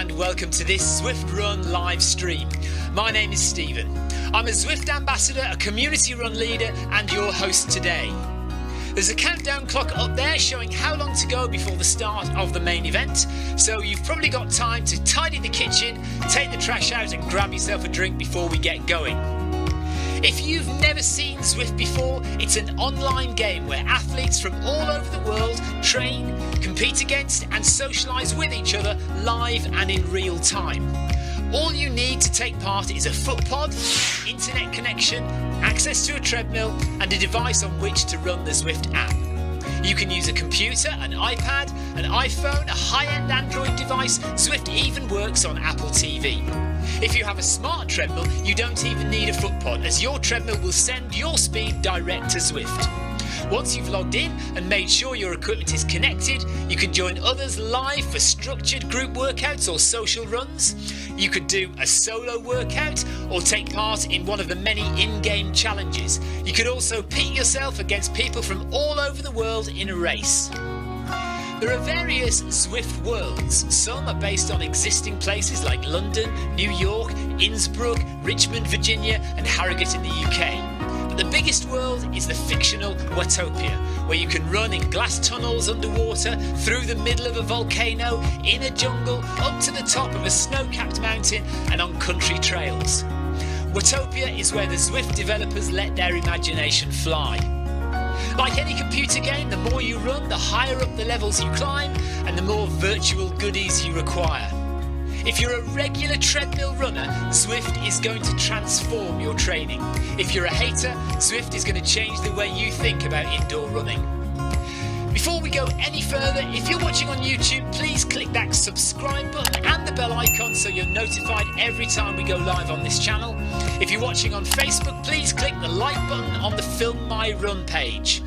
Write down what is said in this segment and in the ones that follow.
and welcome to this Zwift Run live stream. My name is Stephen. I'm a Zwift ambassador, a community run leader and your host today. There's a countdown clock up there showing how long to go before the start of the main event, so you've probably got time to tidy the kitchen, take the trash out and grab yourself a drink before we get going. If you've never seen Zwift before, it's an online game where athletes from all over the world train, compete against and socialise with each other live and in real time. All you need to take part is a foot pod, internet connection, access to a treadmill and a device on which to run the Zwift app. You can use a computer, an iPad, an iPhone, a high-end Android device. Zwift even works on Apple TV. If you have a smart treadmill, you don't even need a foot pod, as your treadmill will send your speed direct to Zwift. Once you've logged in and made sure your equipment is connected, you can join others live for structured group workouts or social runs. You could do a solo workout or take part in one of the many in-game challenges. You could also pit yourself against people from all over the world in a race. There are various Zwift Worlds. Some are based on existing places like London, New York, Innsbruck, Richmond, Virginia and Harrogate in the UK. But the biggest world is the fictional Watopia, where you can run in glass tunnels underwater, through the middle of a volcano, in a jungle, up to the top of a snow-capped mountain and on country trails. Watopia is where the Zwift developers let their imagination fly. Like any computer game, the more you run, the higher up the levels you climb and the more virtual goodies you require. If you're a regular treadmill runner, Zwift is going to transform your training. If you're a hater, Zwift is going to change the way you think about indoor running. Before we go any further, if you're watching on YouTube, please click that subscribe button and the bell icon so you're notified every time we go live on this channel. If you're watching on Facebook, please click the like button on the Film My Run page.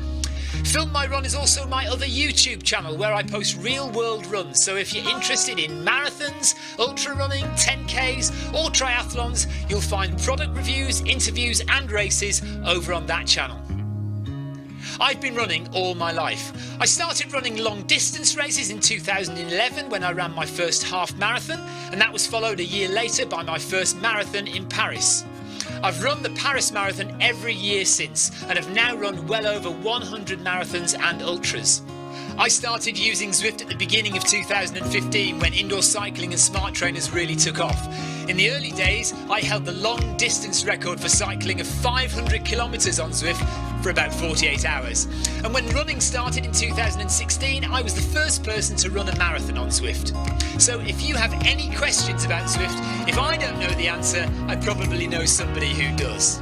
Film My Run is also my other YouTube channel where I post real world runs, so if you're interested in marathons, ultra running, 10Ks or triathlons, you'll find product reviews, interviews and races over on that channel. I've been running all my life. I started running long distance races in 2011 when I ran my first half marathon, and that was followed a year later by my first marathon in Paris. I've run the Paris Marathon every year since and have now run well over 100 marathons and ultras. I started using Zwift at the beginning of 2015 when indoor cycling and smart trainers really took off. In the early days, I held the long distance record for cycling of 500 kilometres on Zwift for about 48 hours. And when running started in 2016, I was the first person to run a marathon on Zwift. So if you have any questions about Zwift, if I don't know the answer, I probably know somebody who does.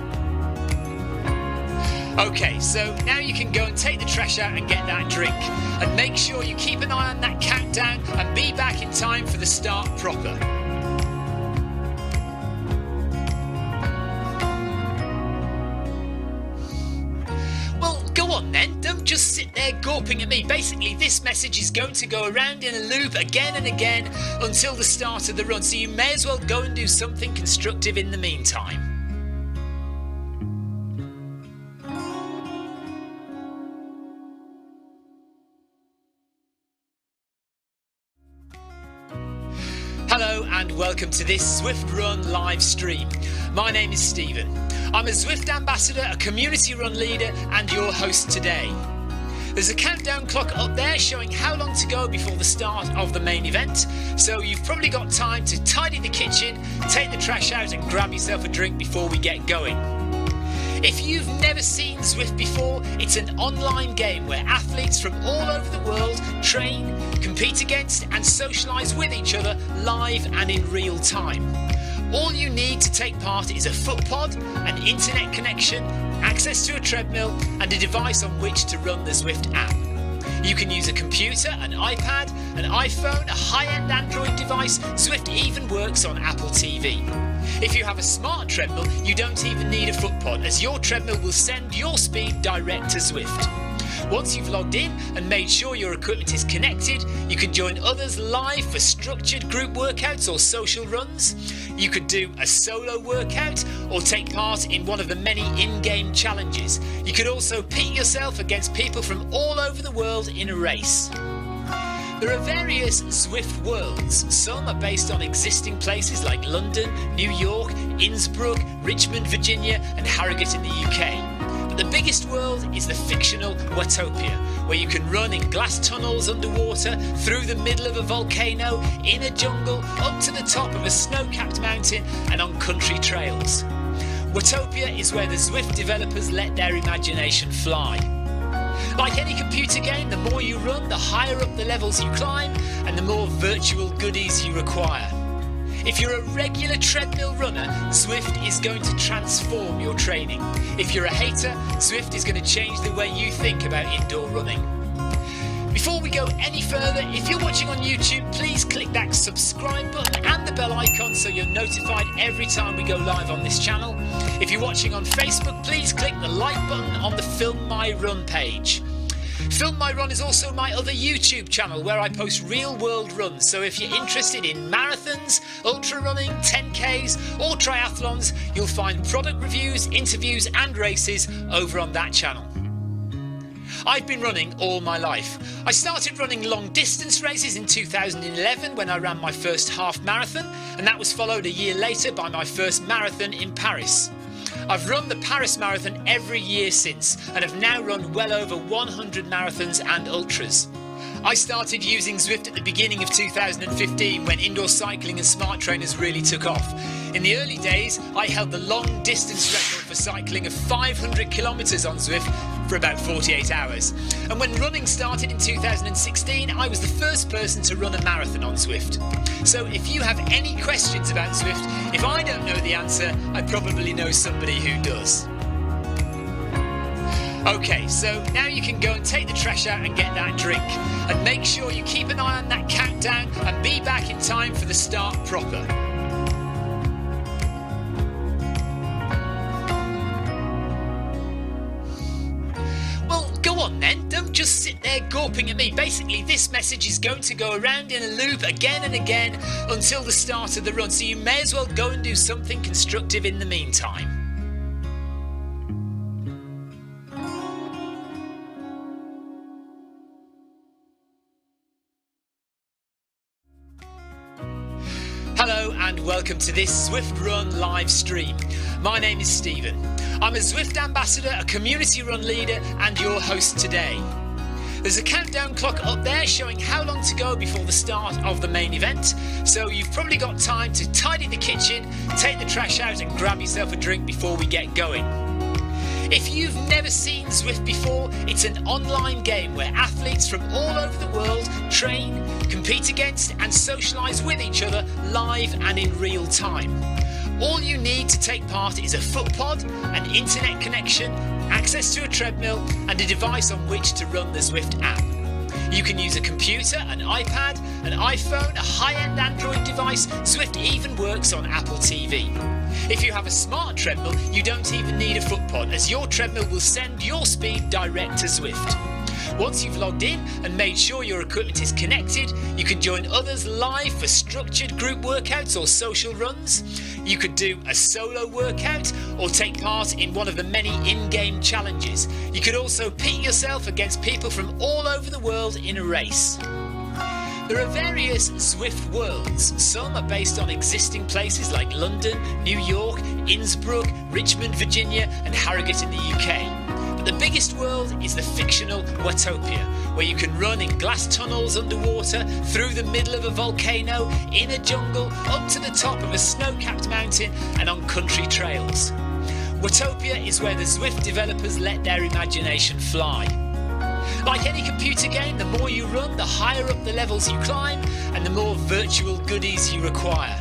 Okay, so now you can go and take the trash out and get that drink. And make sure you keep an eye on that countdown and be back in time for the start proper. Well, go on then, don't just sit there gawping at me. Basically, this message is going to go around in a loop again and again until the start of the run, so you may as well go and do something constructive in the meantime. Hello and welcome to this Zwift Run live stream. My name is Stephen. I'm a Zwift ambassador, a community run leader and your host today. There's a countdown clock up there showing how long to go before the start of the main event, so you've probably got time to tidy the kitchen, take the trash out and grab yourself a drink before we get going. If you've never seen Zwift before, it's an online game where athletes from all over the world train, compete against and socialise with each other live and in real time. All you need to take part is a foot pod, an internet connection, access to a treadmill and a device on which to run the Zwift app. You can use a computer, an iPad, an iPhone, a high-end Android device. Zwift even works on Apple TV. If you have a smart treadmill, you don't even need a foot pod, as your treadmill will send your speed direct to Zwift. Once you've logged in and made sure your equipment is connected, you can join others live for structured group workouts or social runs. You could do a solo workout or take part in one of the many in-game challenges. You could also pit yourself against people from all over the world in a race. There are various Zwift Worlds. Some are based on existing places like London, New York, Innsbruck, Richmond, Virginia and Harrogate in the UK. But the biggest world is the fictional Watopia, where you can run in glass tunnels underwater, through the middle of a volcano, in a jungle, up to the top of a snow-capped mountain and on country trails. Watopia is where the Zwift developers let their imagination fly. Like any computer game, the more you run, the higher up the levels you climb and the more virtual goodies you require. If you're a regular treadmill runner, Zwift is going to transform your training. If you're a hater, Zwift is going to change the way you think about indoor running. Before we go any further, if you're watching on YouTube, please click that subscribe button and the bell icon so you're notified every time we go live on this channel. If you're watching on Facebook, please click the like button on the Film My Run page. Film My Run is also my other YouTube channel where I post real world runs, so if you're interested in marathons, ultra running, 10Ks or triathlons, you'll find product reviews, interviews and races over on that channel. I've been running all my life. I started running long distance races in 2011 when I ran my first half marathon, and that was followed a year later by my first marathon in Paris. I've run the Paris Marathon every year since and have now run well over 100 marathons and ultras. I started using Zwift at the beginning of 2015 when indoor cycling and smart trainers really took off. In the early days, I held the long distance record for cycling of 500 kilometres on Zwift for about 48 hours. And when running started in 2016, I was the first person to run a marathon on Zwift. So if you have any questions about Zwift, if I don't know the answer, I probably know somebody who does. Okay, so now you can go and take the trash out and get that drink. And make sure you keep an eye on that countdown and be back in time for the start proper. Well, go on then, don't just sit there gawping at me. Basically, this message is going to go around in a loop again and again until the start of the run, so you may as well go and do something constructive in the meantime. Hello and welcome to this Zwift Run live stream. My name is Stephen. I'm a Zwift ambassador, a community run leader and your host today. There's a countdown clock up there showing how long to go before the start of the main event, so you've probably got time to tidy the kitchen, take the trash out and grab yourself a drink before we get going. If you've never seen Zwift before, it's an online game where athletes from all over the world train, compete against and socialise with each other live and in real time. All you need to take part is a foot pod, an internet connection, access to a treadmill and a device on which to run the Zwift app. You can use a computer, an iPad, an iPhone, a high-end Android device. Zwift even works on Apple TV. If you have a smart treadmill, you don't even need a foot pod, as your treadmill will send your speed direct to Zwift. Once you've logged in and made sure your equipment is connected, you can join others live for structured group workouts or social runs. You could do a solo workout or take part in one of the many in-game challenges. You could also pit yourself against people from all over the world in a race. There are various Zwift Worlds. Some are based on existing places like London, New York, Innsbruck, Richmond, Virginia and Harrogate in the UK. But the biggest world is the fictional Watopia, where you can run in glass tunnels underwater, through the middle of a volcano, in a jungle, up to the top of a snow-capped mountain and on country trails. Watopia is where the Zwift developers let their imagination fly. Like any computer game, the more you run, the higher up the levels you climb and the more virtual goodies you require.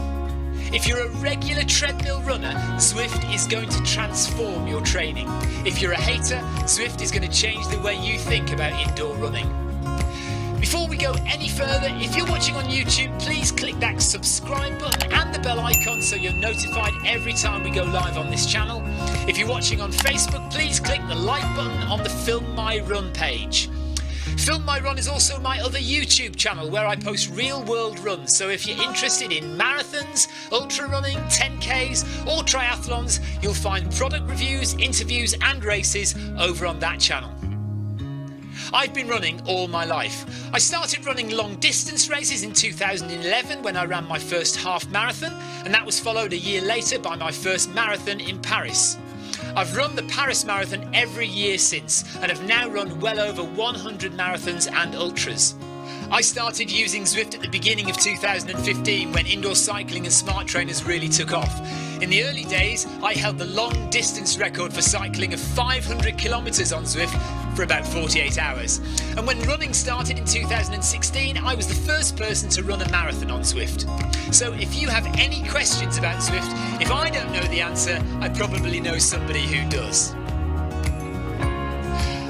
If you're a regular treadmill runner, Zwift is going to transform your training. If you're a hater, Zwift is going to change the way you think about indoor running. Before we go any further, if you're watching on YouTube, please click that subscribe button and the bell icon so you're notified every time we go live on this channel. If you're watching on Facebook, please click the like button on the Film My Run page. Film My Run is also my other YouTube channel where I post real world runs, so if you're interested in marathons, ultra running, 10Ks or triathlons, you'll find product reviews, interviews and races over on that channel. I've been running all my life. I started running long distance races in 2011 when I ran my first half marathon, and that was followed a year later by my first marathon in Paris. I've run the Paris Marathon every year since, and have now run well over 100 marathons and ultras. I started using Zwift at the beginning of 2015 when indoor cycling and smart trainers really took off. In the early days, I held the long distance record for cycling of 500 kilometres on Zwift for about 48 hours. And when running started in 2016, I was the first person to run a marathon on Zwift. So if you have any questions about Zwift, if I don't know the answer, I probably know somebody who does.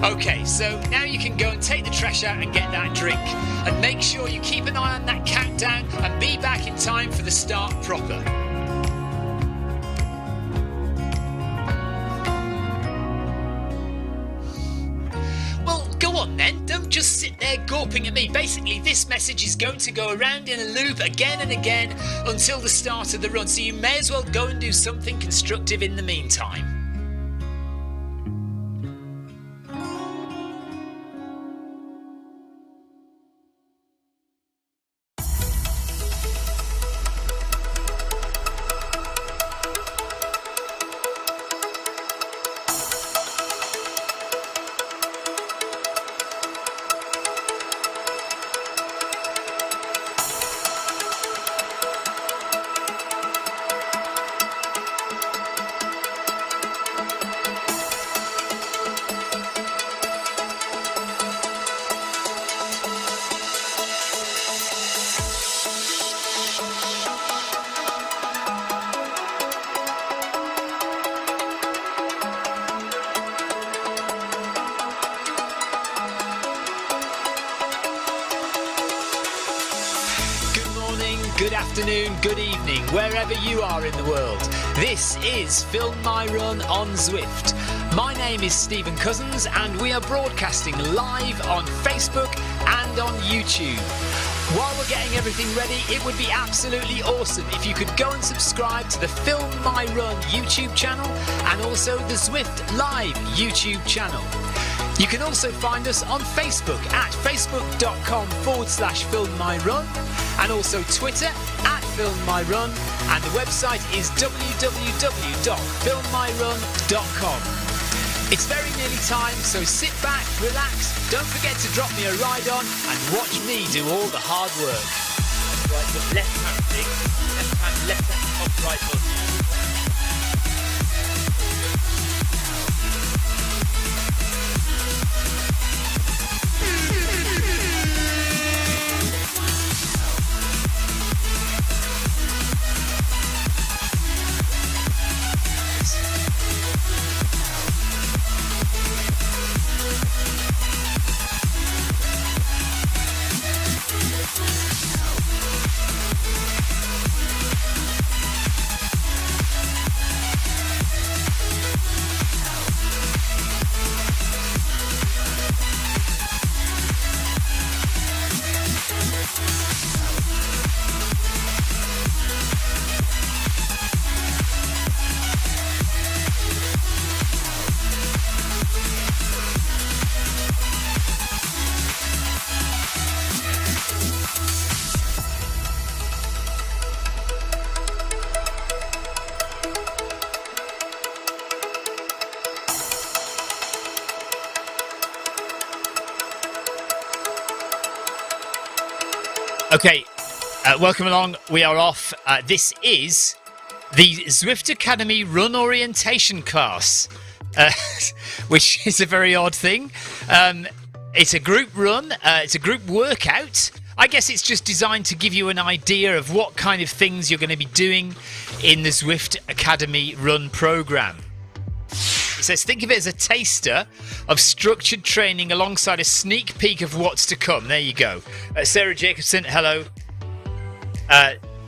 Okay, so now you can go and take the trash out and get that drink. And make sure you keep an eye on that countdown and be back in time for the start proper. Well, go on then, don't just sit there gawping at me. Basically, this message is going to go around in a loop again and again until the start of the run, so you may as well go and do something constructive in the meantime. Good afternoon, good evening, wherever you are in the world. This is Film My Run on Zwift. My name is Stephen Cousins and we are broadcasting live on Facebook and on YouTube. While we're getting everything ready, it would be absolutely awesome if you could go and subscribe to the Film My Run YouTube channel and also the Zwift Live YouTube channel. You can also find us on Facebook at facebook.com/filmmyrun and also Twitter at filmmyrun, and the website is www.filmmyrun.com. It's very nearly time, so sit back, relax, don't forget to drop me a ride on and watch me do all the hard work. Right, the left hand thing, left hand top right button. Okay, welcome along. We are off. This is the Zwift Academy Run Orientation class, which is a very odd thing. It's a group run. It's a group workout. I guess it's just designed to give you an idea of what kind of things you're going to be doing in the Zwift Academy Run program. It says, think of it as a taster of structured training alongside a sneak peek of what's to come. There you go. Sarah Jacobson, hello.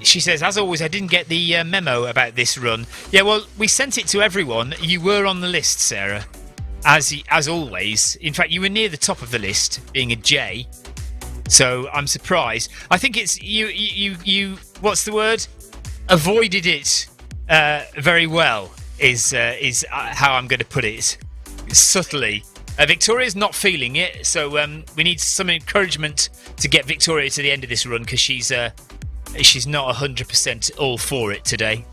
She says, as always, I didn't get the memo about this run. Yeah, well, we sent it to everyone. You were on the list, Sarah, as always. In fact, you were near the top of the list, being a J. So I'm surprised. I think it's you. What's the word? Avoided it very well. Is how I'm going to put it, subtly. Victoria's not feeling it, so we need some encouragement to get Victoria to the end of this run, because she's not 100% all for it today.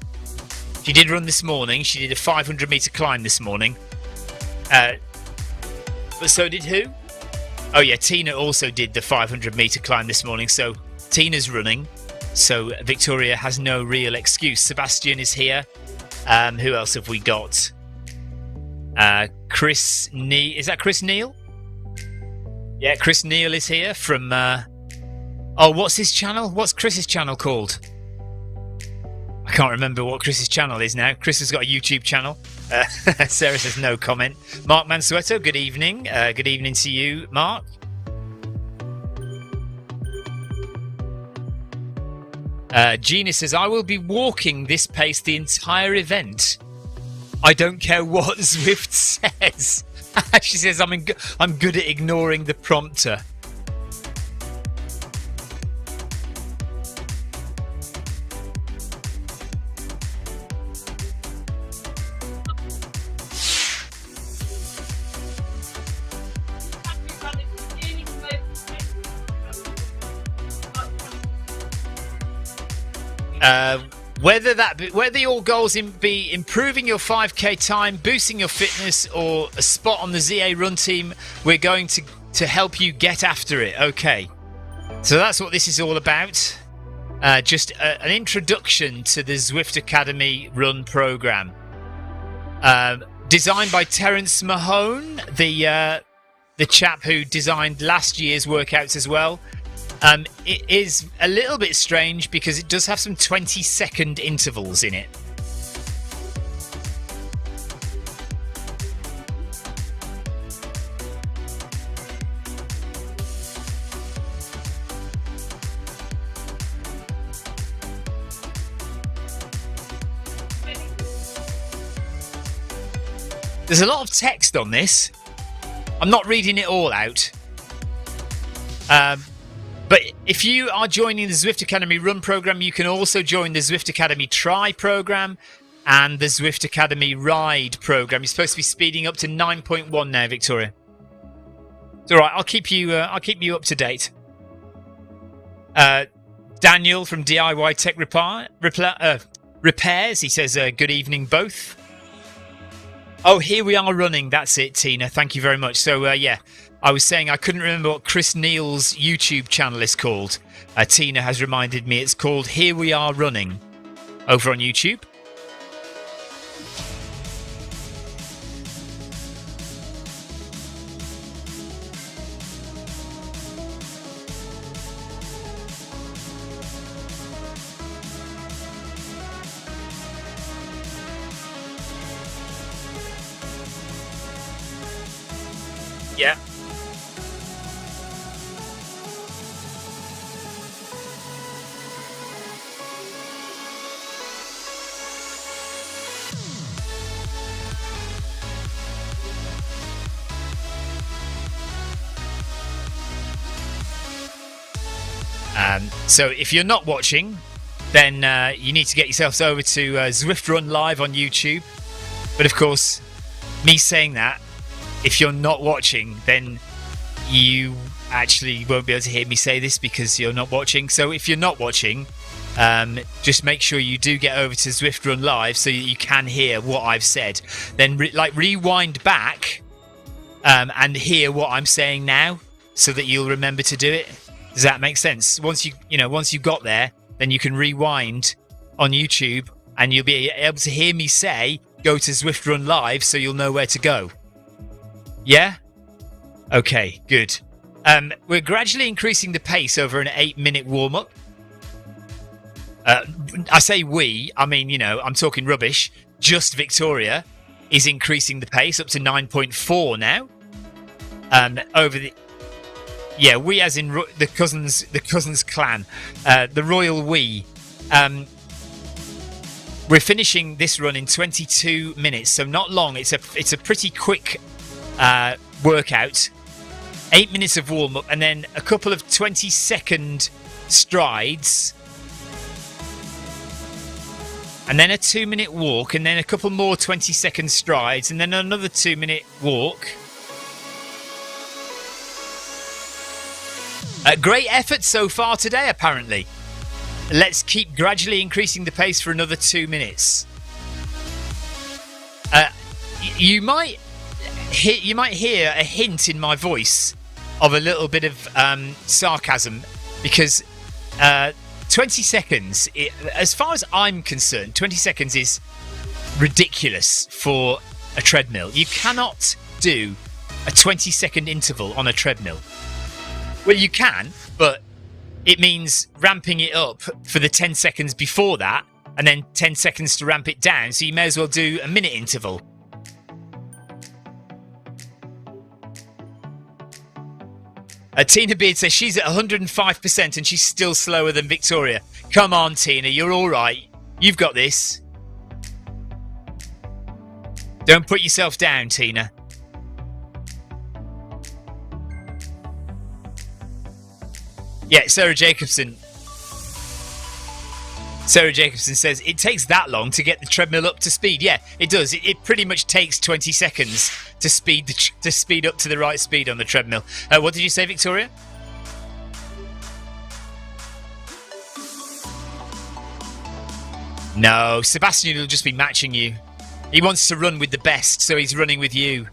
She did run this morning. She did a 500 metre climb this morning. But so did who? Oh yeah, Tina also did the 500 metre climb this morning. So Tina's running. So Victoria has no real excuse. Sebastian is here. Who else have we got? Chris Neal. Is that Chris Neal? Yeah, Chris Neal is here from... what's his channel? What's Chris's channel called? I can't remember what Chris's channel is now. Chris has got a YouTube channel. Sarah says no comment. Mark Mansueto, good evening. Good evening to you, Mark. Gina says, I will be walking this pace the entire event. I don't care what Zwift says. She says, I'm good at ignoring the prompter. Whether your goals be improving your 5k time, boosting your fitness, or a spot on the ZA run team, we're going to help you get after it. Okay, so that's what this is all about. Just an introduction to the Zwift Academy run program, designed by Terence Mahone, the chap who designed last year's workouts as well. It is a little bit strange because it does have some 20-second intervals in it. There's a lot of text on this. I'm not reading it all out. But if you are joining the Zwift Academy Run program, you can also join the Zwift Academy Tri program and the Zwift Academy Ride program. You're supposed to be speeding up to 9.1 now, Victoria. It's all right. I'll keep you up to date. Daniel from DIY Tech Repairs. He says, "Good evening, both." Oh, here we are running. That's it, Tina. Thank you very much. So yeah. I was saying I couldn't remember what Chris Neal's YouTube channel is called. Tina has reminded me it's called Here We Are Running over on YouTube. Yeah. So if you're not watching, then you need to get yourselves over to Zwift Run Live on YouTube. But of course, me saying that, if you're not watching, then you actually won't be able to hear me say this because you're not watching. So if you're not watching, just make sure you do get over to Zwift Run Live so you can hear what I've said. Then rewind back and hear what I'm saying now so that you'll remember to do it. Does that make sense? Once you got there, then you can rewind on YouTube and you'll be able to hear me say, go to Zwift Run Live so you'll know where to go. Yeah? Okay, good. We're gradually increasing the pace over an 8-minute warm-up. I say we, I mean, I'm talking rubbish. Just Victoria is increasing the pace up to 9.4 now. Yeah, we as in the cousins clan, the royal we. We're finishing this run in 22 minutes, so not long. It's a pretty quick workout. 8 minutes of warm up, and then a couple of 20-second strides, and then a 2-minute walk, and then a couple more 20-second strides, and then another 2-minute walk. Great effort so far today, apparently. Let's keep gradually increasing the pace for another 2 minutes. You might hear a hint in my voice of a little bit of sarcasm, because 20 seconds, as far as I'm concerned, 20 seconds is ridiculous for a treadmill. You cannot do a 20-second interval on a treadmill. Well, you can, but it means ramping it up for the 10 seconds before that, and then 10 seconds to ramp it down, so you may as well do a minute interval. Tina Beard says she's at 105% and she's still slower than Victoria. Come on, Tina, you're all right. You've got this. Don't put yourself down, Tina. Yeah, Sarah Jacobson says it takes that long to get the treadmill up to speed. Yeah, it does. It pretty much takes 20 seconds to speed up to the right speed on the treadmill. What did you say, Victoria? No, Sebastian will just be matching you. He wants to run with the best, so he's running with you.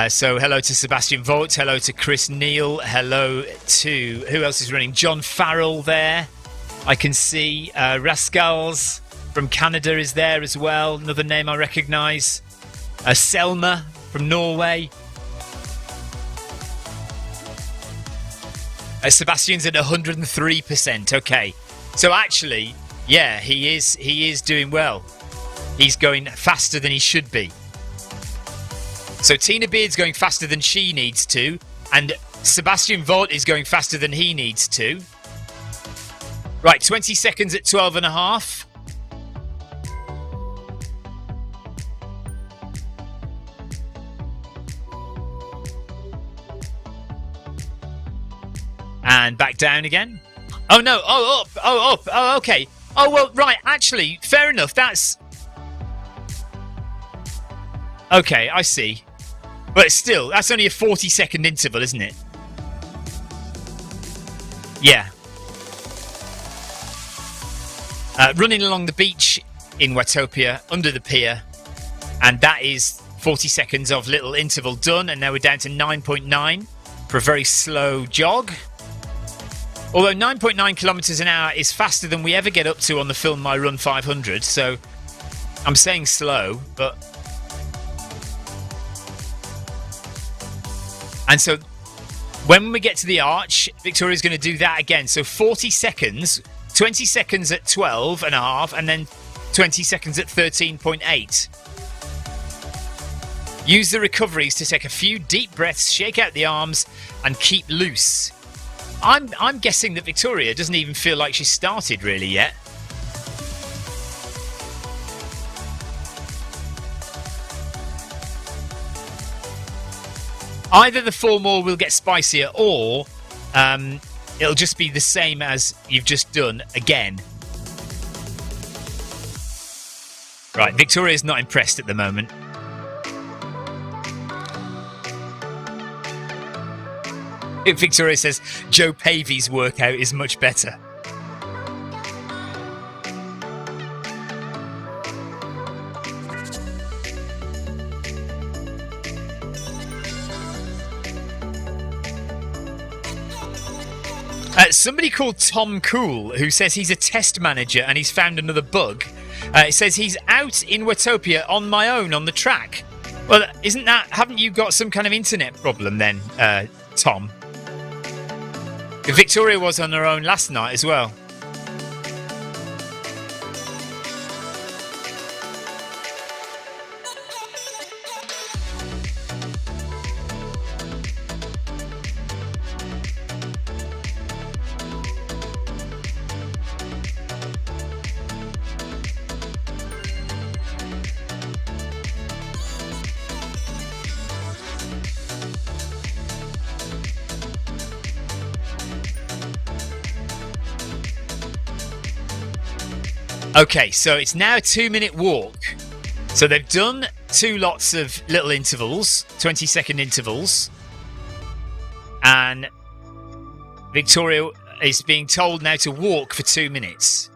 So hello to Sebastian Vogt, hello to Chris Neal, hello to, who else is running? John Farrell there. I can see Rascals from Canada is there as well, another name I recognise. Selma from Norway. Sebastian's at 103%, okay. So actually, yeah, he is doing well. He's going faster than he should be. So Tina Beard's going faster than she needs to, and Sebastian Vogt is going faster than he needs to. Right, 20 seconds at 12.5. And back down again. Oh no, oh up, oh up, oh okay. Oh well, right, actually, fair enough, that's... Okay, I see. But still, that's only a 40-second interval, isn't it? Yeah. Running along the beach in Watopia, under the pier. And that is 40 seconds of little interval done. And now we're down to 9.9 for a very slow jog. Although 9.9 kilometers an hour is faster than we ever get up to on the Film My Run 500. So I'm saying slow, but... And so when we get to the arch, Victoria's going to do that again. So 40 seconds, 20 seconds at 12.5, and then 20 seconds at 13.8. Use the recoveries to take a few deep breaths, shake out the arms, and keep loose. I'm guessing that Victoria doesn't even feel like she's started really yet. Either the 4 more will get spicier, or it'll just be the same as you've just done again. Right, Victoria's not impressed at the moment. Victoria says Joe Pavey's workout is much better. Somebody called Tom Cool, who says he's a test manager and he's found another bug. It says he's out in Watopia on my own on the track. Well, haven't you got some kind of internet problem then, Tom? Victoria was on her own last night as well. Okay, so it's now a 2-minute walk. So they've done 2 lots of little intervals, 20-second intervals. And Victoria is being told now to walk for 2 minutes.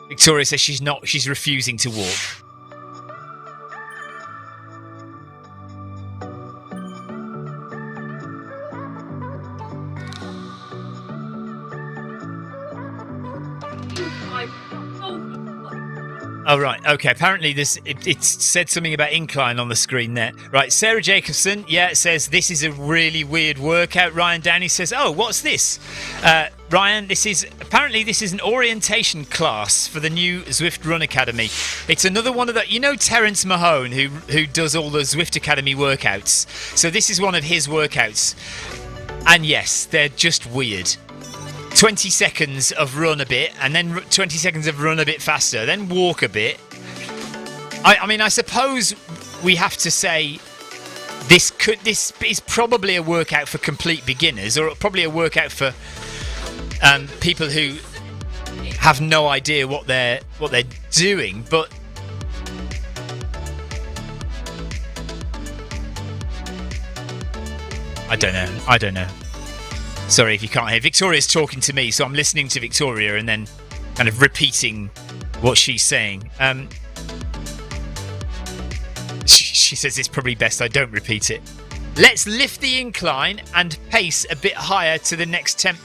Victoria says she's refusing to walk. Oh, right. Okay. Apparently, it said something about incline on the screen there. Right. Sarah Jacobson, says this is a really weird workout. Ryan Downey says, oh, what's this? Ryan, this is an orientation class for the new Zwift Run Academy. It's another one of the, Terence Mahone, who does all the Zwift Academy workouts. So this is one of his workouts. And yes, they're just weird. 20 seconds of run a bit, and then 20 seconds of run a bit faster, then walk a bit. I mean, I suppose we have to say this is probably a workout for complete beginners, or probably a workout for people who have no idea what they're doing. But I don't know. Sorry if you can't hear. Victoria's talking to me, so I'm listening to Victoria and then kind of repeating what she's saying. She says it's probably best I don't repeat it. Let's lift the incline and pace a bit higher to the next temp.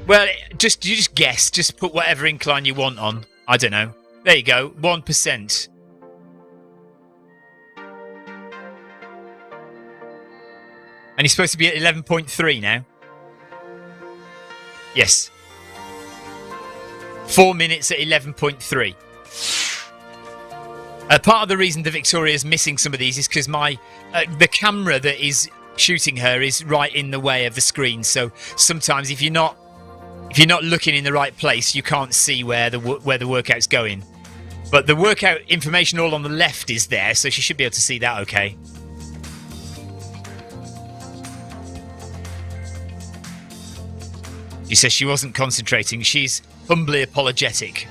Well, you just guess. Just put whatever incline you want on. I don't know. There you go. 1%. And he's supposed to be at 11.3 now. Yes. 4 minutes at 11.3. Part of the reason that Victoria's missing some of these is because the camera that is shooting her is right in the way of the screen. So sometimes if you're not looking in the right place, you can't see where the workout's going. But the workout information all on the left is there, so she should be able to see that okay. She says she wasn't concentrating. She's humbly apologetic.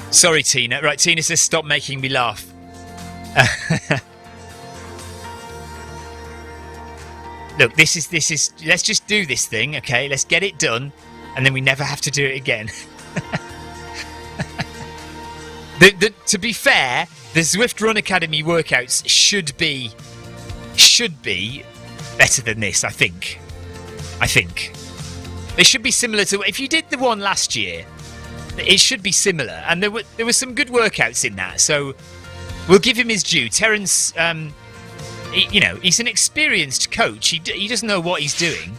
Sorry, Tina. Right, Tina says, stop making me laugh. Look, this is. Let's just do this thing, okay? Let's get it done, and then we never have to do it again. To be fair, the Zwift Run Academy workouts should be better than this. I think they should be similar to if you did the one last year. It should be similar, and there were some good workouts in that. So we'll give him his due. Terence, he's an experienced coach. He doesn't know what he's doing.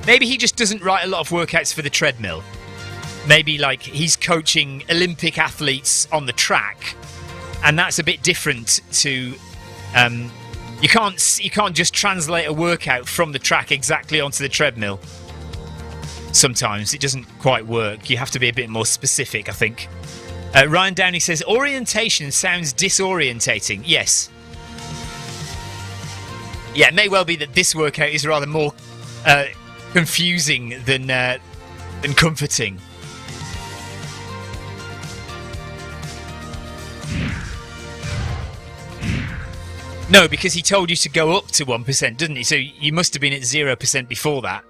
Maybe he just doesn't write a lot of workouts for the treadmill. Maybe like he's coaching Olympic athletes on the track, and that's a bit different to. You can't just translate a workout from the track exactly onto the treadmill. Sometimes it doesn't quite work. You have to be a bit more specific, I think. Ryan Downey says orientation sounds disorientating. Yes. Yeah, it may well be that this workout is rather more confusing than comforting. No, because he told you to go up to 1%, didn't he? So you must have been at 0% before that.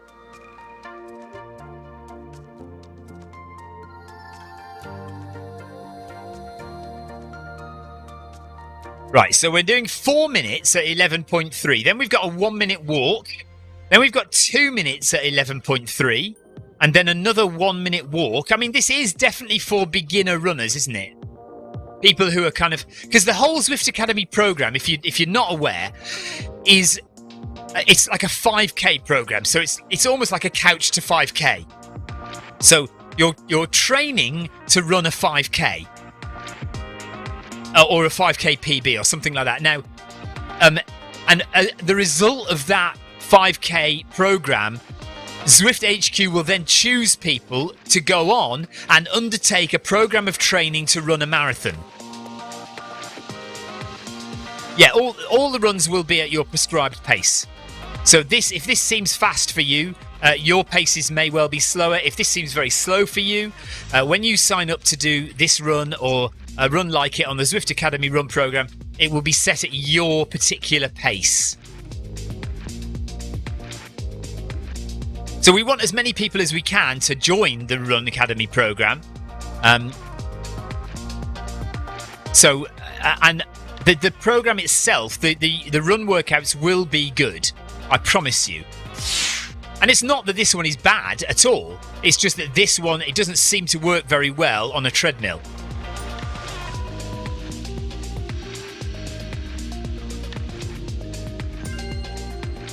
Right, so we're doing 4 minutes at 11.3. Then we've got a 1 minute walk. Then we've got 2 minutes at 11.3. And then another 1 minute walk. I mean, this is definitely for beginner runners, isn't it? People who are kind of... Because the whole Zwift Academy program, if you're not aware, it's like a 5K program. So it's almost like a couch to 5K. So you're training to run a 5K. Or a 5K PB or something like that. Now, the result of that 5K program, Zwift HQ will then choose people to go on and undertake a program of training to run a marathon. Yeah, all the runs will be at your prescribed pace. So if this seems fast for you, your paces may well be slower. If this seems very slow for you, when you sign up to do this run or a run like it on the Zwift Academy run program, it will be set at your particular pace. So we want as many people as we can to join the Run Academy program. And the program itself, the run workouts will be good. I promise you. And it's not that this one is bad at all. It's just that this one, it doesn't seem to work very well on a treadmill.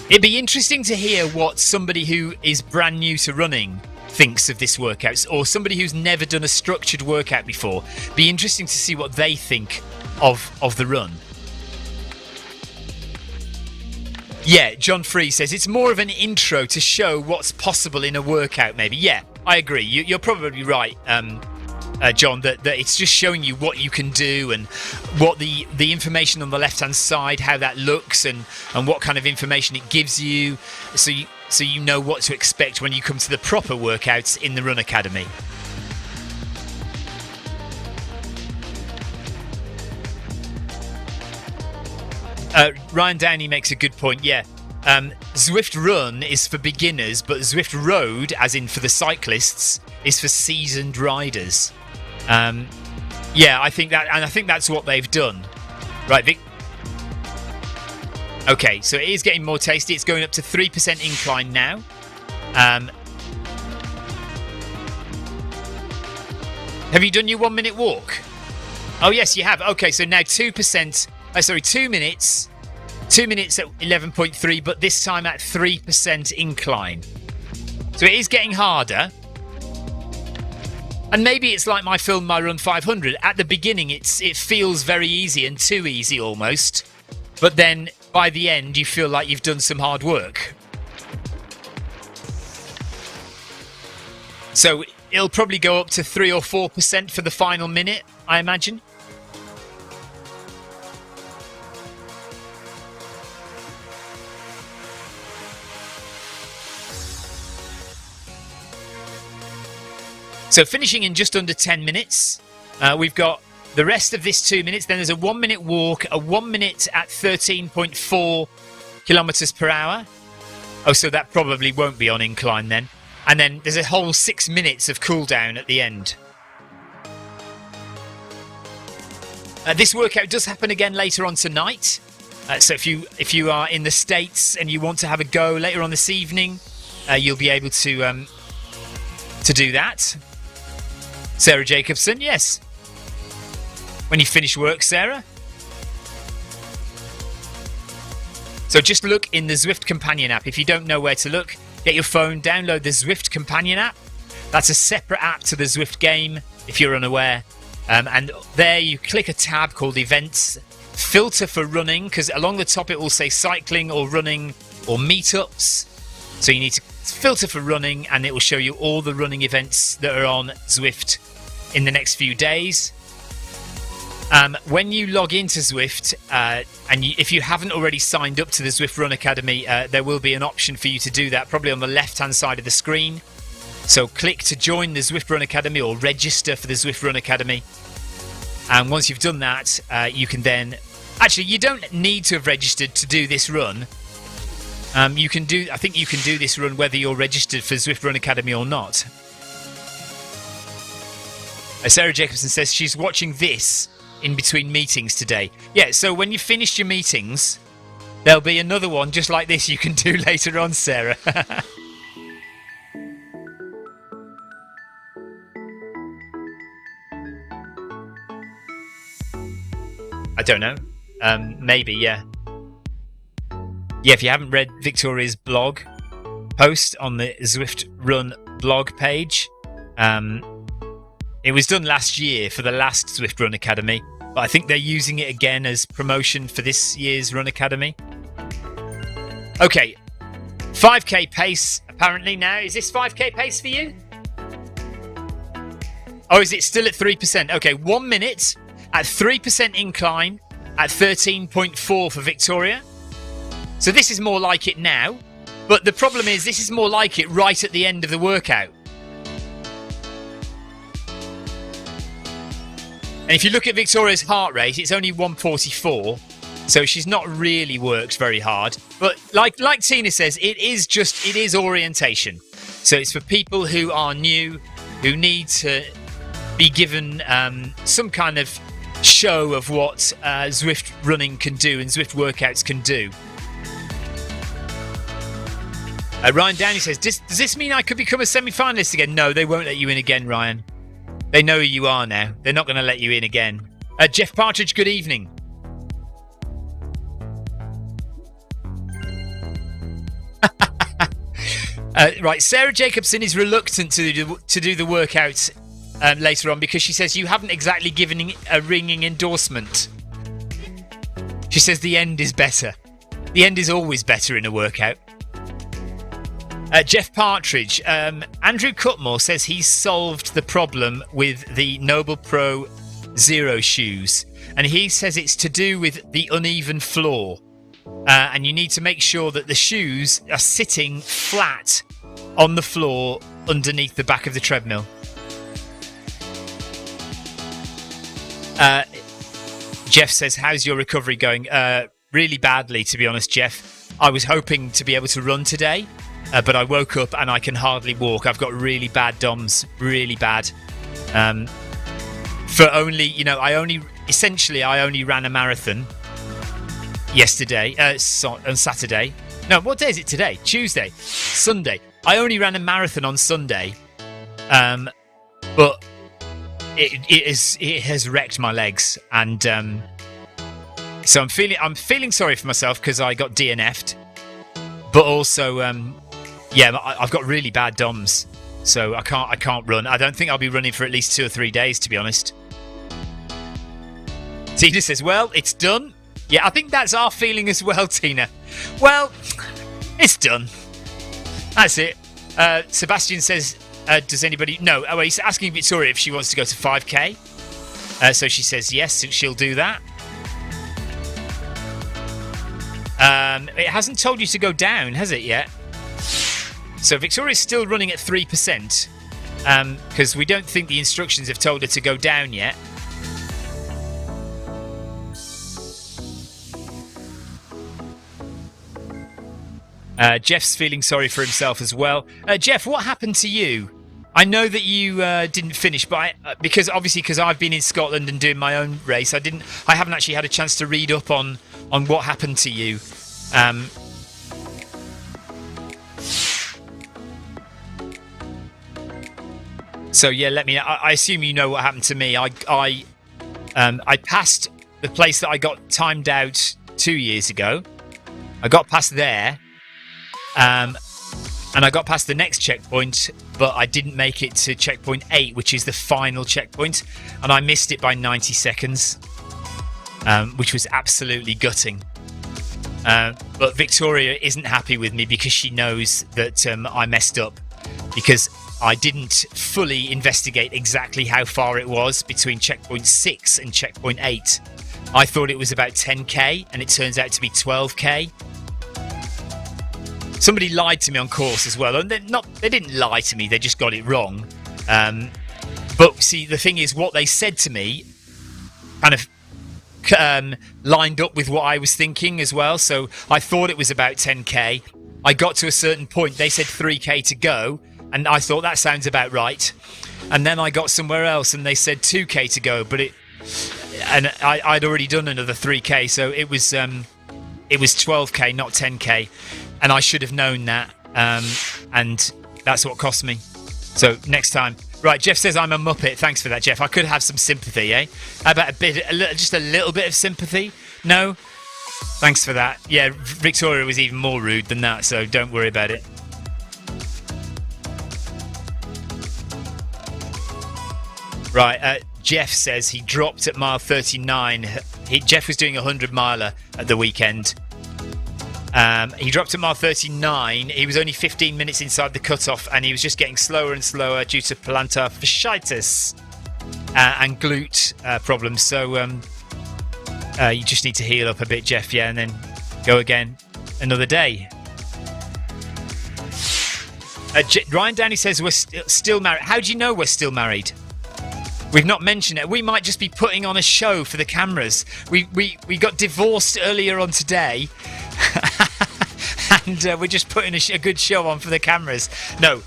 It'd be interesting to hear what somebody who is brand new to running thinks of this workout, or somebody who's never done a structured workout before. Be interesting to see what they think of the run. Yeah, John Free says it's more of an intro to show what's possible in a workout, maybe. Yeah, I agree. You're probably right, John, that it's just showing you what you can do and what the information on the left-hand side, how that looks, and what kind of information it gives you, so you know what to expect when you come to the proper workouts in the Run Academy. Ryan Downey makes a good point. Yeah, Zwift Run is for beginners, but Zwift Road, as in for the cyclists, is for seasoned riders. Yeah, I think that's what they've done. Right, Vic. Okay, so it is getting more tasty. It's going up to 3% incline now. Have you done your 1 minute walk? Oh yes, you have. Okay, so now 2%. 2 minutes. 2 minutes at 11.3, but this time at 3% incline. So it is getting harder. And maybe it's like my film, My Run 500. At the beginning, it feels very easy and too easy almost. But then by the end, you feel like you've done some hard work. So it'll probably go up to 3 or 4% for the final minute, I imagine. So finishing in just under 10 minutes, we've got the rest of this 2 minutes. Then there's a 1 minute walk, a 1 minute at 13.4 kilometers per hour. Oh, so that probably won't be on incline then. And then there's a whole 6 minutes of cool down at the end. This workout does happen again later on tonight. So if you are in the States and you want to have a go later on this evening, you'll be able to do that. Sarah Jacobson, yes. When you finish work, Sarah. So just look in the Zwift Companion app. If you don't know where to look, get your phone, download the Zwift Companion app. That's a separate app to the Zwift game, if you're unaware. And there you click a tab called Events, filter for running, because along the top it will say cycling or running or meetups. So you need to filter for running, and it will show you all the running events that are on Zwift in the next few days. When you log into Zwift, if you haven't already signed up to the Zwift Run Academy, there will be an option for you to do that, probably on the left-hand side of the screen. So click to join the Zwift Run Academy or register for the Zwift Run Academy. And once you've done that, you can then... Actually, you don't need to have registered to do this run. I think you can do this run whether you're registered for Zwift Run Academy or not. Sarah Jacobson says she's watching this in between meetings today. Yeah, so when you finish your meetings, there'll be another one just like this you can do later on, Sarah. I don't know. Maybe, yeah. Yeah, if you haven't read Victoria's blog post on the Zwift Run blog page, it was done last year for the last Zwift Run Academy, but I think they're using it again as promotion for this year's Run Academy. Okay, 5k pace apparently now. Is this 5k pace for you? Oh, is it still at 3%? Okay, 1 minute at 3% incline at 13.4 for Victoria. So this is more like it now. But the problem is, this is more like it right at the end of the workout. And if you look at Victoria's heart rate, it's only 144. So she's not really worked very hard. But like Tina says, it is orientation. So it's for people who are new, who need to be given some kind of show of what Zwift running can do and Zwift workouts can do. Ryan Downey says, does this mean I could become a semi-finalist again? No, they won't let you in again, Ryan. They know who you are now. They're not going to let you in again. Jeff Partridge, good evening. Right, Sarah Jacobson is reluctant to do the workout later on because she says you haven't exactly given a ringing endorsement. She says the end is better. The end is always better in a workout. Jeff Partridge, Andrew Cutmore says he's solved the problem with the Noble Pro Zero shoes, and he says it's to do with the uneven floor, and you need to make sure that the shoes are sitting flat on the floor underneath the back of the treadmill. Jeff says, how's your recovery going? Really badly, to be honest, Jeff. I was hoping to be able to run today, but I woke up and I can hardly walk. I've got really bad DOMs, really bad. For only, I only ran a marathon yesterday, on Saturday. No, what day is it today? Tuesday, Sunday. I only ran a marathon on Sunday, but it has wrecked my legs, and so I'm feeling sorry for myself because I got DNF'd, but also I've got really bad DOMs, so I can't run. I don't think I'll be running for at least 2 or 3 days, to be honest. Tina says, well, it's done. Yeah, I think that's our feeling as well, Tina. Well, it's done. That's it. Sebastian says, does anybody... No, he's asking Victoria if she wants to go to 5k. So she says yes, she'll do that. It hasn't told you to go down, has it yet? So Victoria's still running at 3%, because we don't think the instructions have told her to go down yet. Jeff's feeling sorry for himself as well. Jeff, what happened to you? I know that you didn't finish, but because I've been in Scotland and doing my own race, I haven't actually had a chance to read up on what happened to you. So yeah, I assume you know what happened to me. I passed the place that I got timed out 2 years ago. I got past there. And I got past the next checkpoint, but I didn't make it to checkpoint 8, which is the final checkpoint, and I missed it by 90 seconds, which was absolutely gutting. But Victoria isn't happy with me because she knows that I messed up, because I didn't fully investigate exactly how far it was between checkpoint 6 and checkpoint 8. I thought it was about 10k, and it turns out to be 12k. Somebody lied to me on course as well, and they didn't lie to me, they just got it wrong. But see, the thing is, what they said to me kind of lined up with what I was thinking as well. So I thought it was about 10k. I got to a certain point, they said 3k to go, and I thought that sounds about right. And then I got somewhere else and they said 2k to go, but I'd already done another 3k, so it was 12k, not 10k. And I should have known that, and that's what cost me. So next time. Right, Jeff says I'm a muppet. Thanks for that, Jeff. I could have some sympathy, eh? How about just a little bit of sympathy? No? Thanks for that. Yeah, Victoria was even more rude than that, so don't worry about it. Right, Jeff says he dropped at mile 39. Jeff was doing a 100-miler at the weekend. He dropped at mile 39. He was only 15 minutes inside the cutoff, and he was just getting slower and slower due to plantar fasciitis and glute problems. So you just need to heal up a bit, Jeff, yeah, and then go again another day. Ryan Downey says we're still married. How do you know we're still married? We've not mentioned it. We might just be putting on a show for the cameras. We got divorced earlier on today. And we're just putting a good show on for the cameras. No,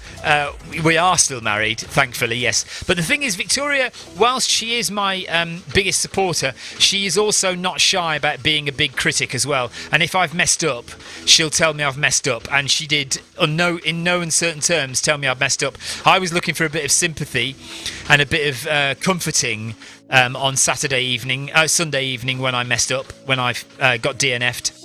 we are still married, thankfully, yes. But the thing is, Victoria, whilst she is my biggest supporter, she is also not shy about being a big critic as well. And if I've messed up, she'll tell me I've messed up. And she did, in no uncertain terms, tell me I've messed up. I was looking for a bit of sympathy and a bit of comforting on Sunday evening when I messed up, when I got DNF'd.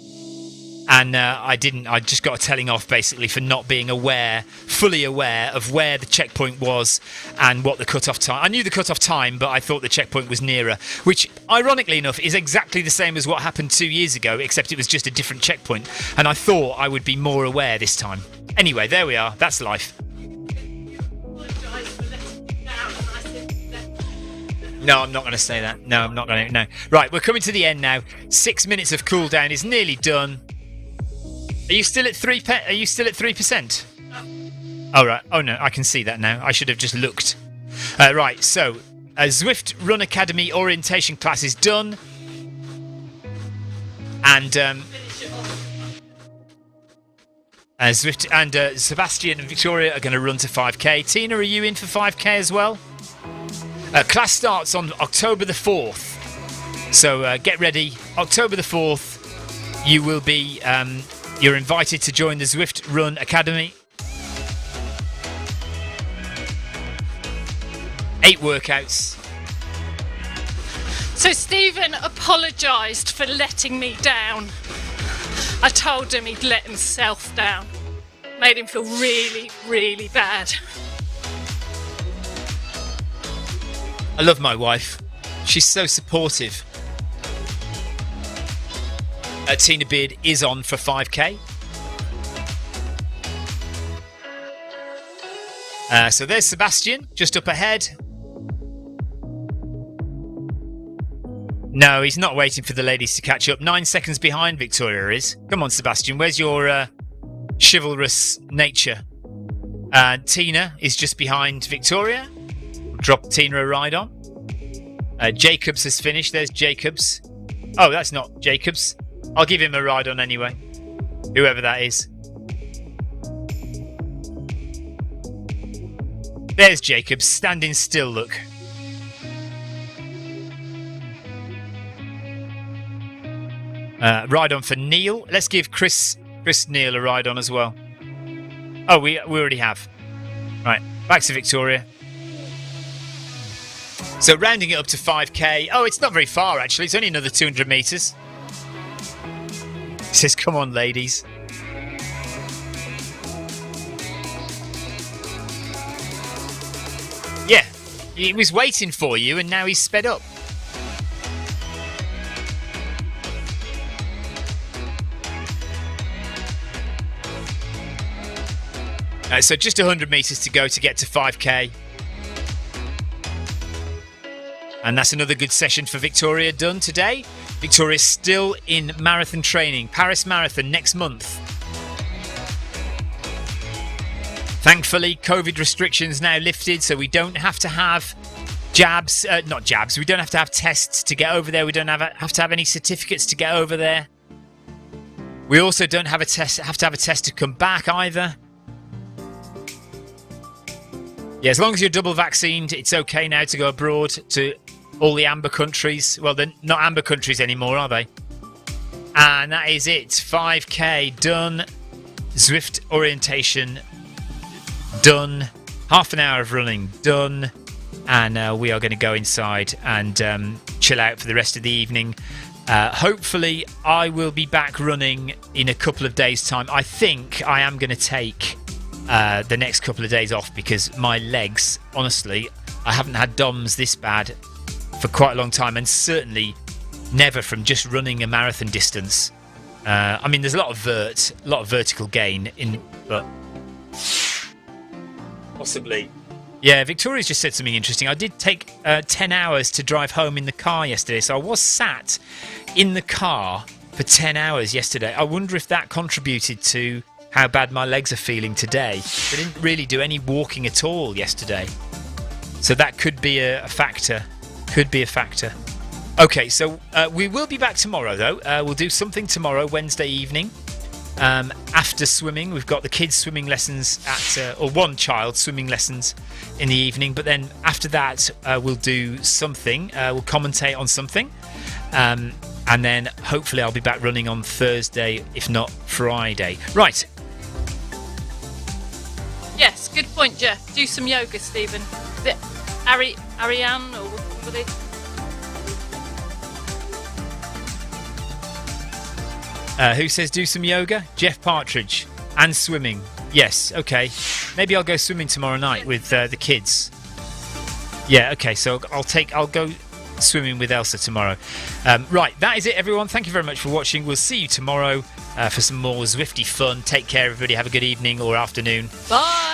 And I didn't. I just got a telling off basically for not being fully aware of where the checkpoint was and what the cut-off time. I knew the cut-off time, but I thought the checkpoint was nearer, which, ironically enough, is exactly the same as what happened 2 years ago, except it was just a different checkpoint. And I thought I would be more aware this time. Anyway, there we are. That's life. No, I'm not going to say that. No, I'm not going to. No. Right, we're coming to the end now. 6 minutes of cooldown is nearly done. Are you still at 3%? Oh, right. Oh, no, I can see that now. I should have just looked. Right, so Zwift Run Academy orientation class is done. And Zwift and Sebastian and Victoria are going to run to 5K. Tina, are you in for 5K as well? Class starts on October the 4th. So get ready. October the 4th, you will be... You're invited to join the Zwift Run Academy. 8 workouts. So Stephen apologised for letting me down. I told him he'd let himself down. Made him feel really, really bad. I love my wife. She's so supportive. Tina Beard is on for 5K. So there's Sebastian, just up ahead. No, he's not waiting for the ladies to catch up. 9 seconds behind Victoria is. Come on, Sebastian, where's your chivalrous nature? Tina is just behind Victoria. Drop Tina a ride on. Jacobs has finished. There's Jacobs. Oh, that's not Jacobs. I'll give him a ride on anyway, whoever that is. There's Jacobs, standing still, look. Ride on for Neil. Let's give Chris Neil a ride on as well. Oh, we already have. Right, back to Victoria. So rounding it up to 5K. Oh, it's not very far actually. It's only another 200 metres. He says, come on, ladies. Yeah, he was waiting for you and now he's sped up. So just 100 metres to go to get to 5K. And that's another good session for Victoria done today. Victoria's still in marathon training. Paris Marathon next month. Thankfully, COVID restrictions now lifted, so we don't have to have jabs. Not jabs. We don't have to have tests to get over there. We don't have to have any certificates to get over there. We also don't have to have a test to come back either. Yeah, as long as you're double vaccinated, it's okay now to go abroad to all the amber countries. Well, they're not amber countries anymore, are they? And that is it. 5K done. Zwift orientation done. Half an hour of running done. And we are going to go inside and chill out for the rest of the evening. Hopefully, I will be back running in a couple of days' time. I think I am going to take the next couple of days off because my legs, honestly, I haven't had DOMs this bad for quite a long time, and certainly never from just running a marathon distance. I mean, there's a lot of vertical gain in, but possibly. Yeah, Victoria's just said something interesting. I did take 10 hours to drive home in the car yesterday, so I was sat in the car for 10 hours yesterday. I wonder if that contributed to how bad my legs are feeling today. I didn't really do any walking at all yesterday. So that could be a factor. Could be a factor. Okay, so we will be back tomorrow, though. We'll do something tomorrow, Wednesday evening. After swimming, we've got the kids' swimming lessons or one child swimming lessons in the evening. But then after that, we'll do something. We'll commentate on something. And then hopefully I'll be back running on Thursday, if not Friday. Right. Yes, good point, Jeff. Do some yoga, Stephen. Is it Ariane or somebody? Who says do some yoga? Jeff Partridge. And swimming. Yes, okay. Maybe I'll go swimming tomorrow night with the kids. Yeah, okay, so I'll go swimming with Elsa tomorrow. Right, that is it, everyone. Thank you very much for watching. We'll see you tomorrow for some more Zwifty fun. Take care, everybody. Have a good evening or afternoon. Bye.